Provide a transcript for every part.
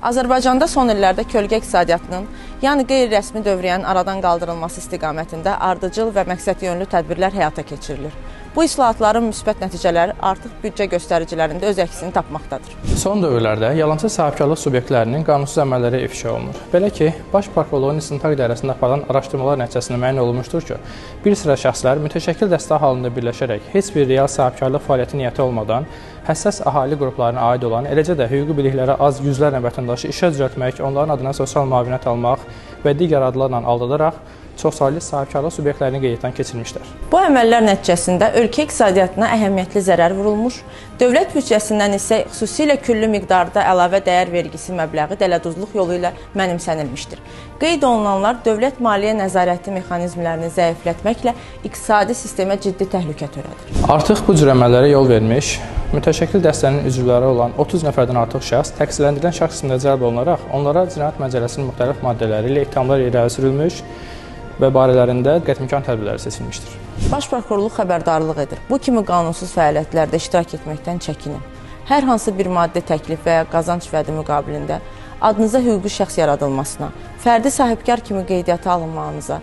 Azərbaycanda son illərdə kölgə iqtisadiyyatının, yəni qeyri-rəsmi dövriyyənin aradan qaldırılması istiqamətində ardıcıl və məqsədyönlü tədbirlər həyata keçirilir. Bu islahatların müsbət nəticələri artıq büdcə göstəricilərində öz əksini tapmaqdadır. Son dövrlərdə yalançı sahibkarlıq subyektlərinin qanunsuz əməlləri ifşa olunur. Belə ki, Baş Prokurorluğun İstintaq İdarəsində aparılan araşdırmalar nəticəsində müəyyən olunmuşdur ki, bir sıra şəxslər mütəşəkkil dəstə halında birləşərək heç bir real sahibkarlıq fəaliyyəti niyyəti olmadan həssas əhali qruplarına aid olan, eləcə də hüquqi bilikləri az yüzlərlə vətəndaşı işə düzəltmək, onların adına sosial müavinət almaq və digər adlarla aldadaraq çoxsaylı sahibkarlıq subyektlərini qeyddən keçirmişlər. Bu əməllər nəticəsində ölkə iqtisadiyyatına əhəmiyyətli zərər vurulmuş, dövlət büdcəsindən isə xüsusilə küllü miqdarda əlavə dəyər vergisi məbləği dələduzluq yolu ilə mənimsənilmişdir. Qeyd olunanlar dövlət maliyyə nəzarəti mexanizmlərini zəiflətməklə iqtisadi sistemə ciddi təhlükə törədir. Artıq bu cür əməllərə yol vermiş, mütəşəkkil dəstənin üzvləri olan 30 nəfərdən artıq şəxs təqsirləndirilən şəxs qismində cəlb olunaraq onlara Cinayət Məcəlləsinin müxtəlif maddələri ilə ittihamlar irəli sürülmüş və barələrində qətimkan tədbirləri seçilmişdir. Baş Prokurorluq xəbərdarlıq edir. Bu kimi qanunsuz fəaliyyətlərdə iştirak etməkdən çəkinin. Hər hansı bir maddi təklif və ya qazanc vədi müqabilində adınıza hüquqi şəxs yaradılmasına, fərdi sahibkar kimi qeydiyyata alınmağınıza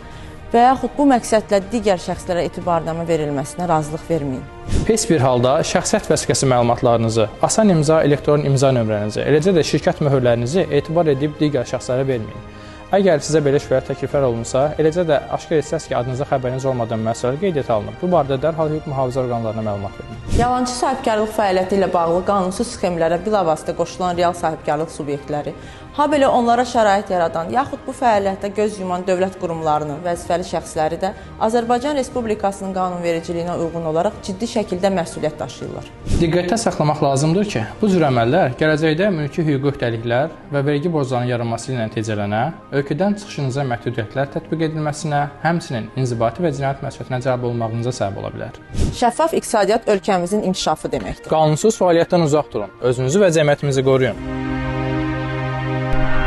və yaxud bu məqsədlə digər şəxslərə etibarnamə verilməsinə razılıq verməyin. Heç bir halda şəxsiyyət vəsiqəsi məlumatlarınızı, asan imza, elektron imza nömrənizi, eləcə də şirkət möhürlərinizi etibar edib digər şəxslərə verməyin. Əgər sizə belə şübhəli təkliflər olunsa, eləcə də aşkar etsəz ki, adınıza xəbəriniz olmadan müəssisələr qeydiyyata alınıb. Bu barədə dərhal hüquq mühafizə orqanlarına məlumat verin. Yalançı sahibkarlıq fəaliyyəti ilə bağlı qanunsuz sxemlərə bilavasitə qoşulan real sahibkarlıq subyektləri, habelə onlara şərait yaradan, yaxud bu fəaliyyətdə göz yuman dövlət qurumlarının vəzifəli şəxsləri də Azərbaycan Respublikasının qanunvericiliyinə uyğun olaraq ciddi şəkildə məsuliyyət daşıyırlar. Diqqətdə saxlamaq lazımdır ki, bu cür əməllər gələcəkdə mülki hüquq öhdəliklər və vergi borclarının yaranması ilə nəticələnə, ölkədən çıxışınıza məhdudiyyətlər tətbiq edilməsinə, həmçinin inzibati və cinayət məsuliyyətinə cəlb olunmağınıza səbəb ola bilər. Şəffaf iqtisadiyyat ölkəmizin inkişafı deməkdir. Qanunsuz fəaliyyətdən uzaq durun, özünüzü və cəmiyyətimizi qoruyun.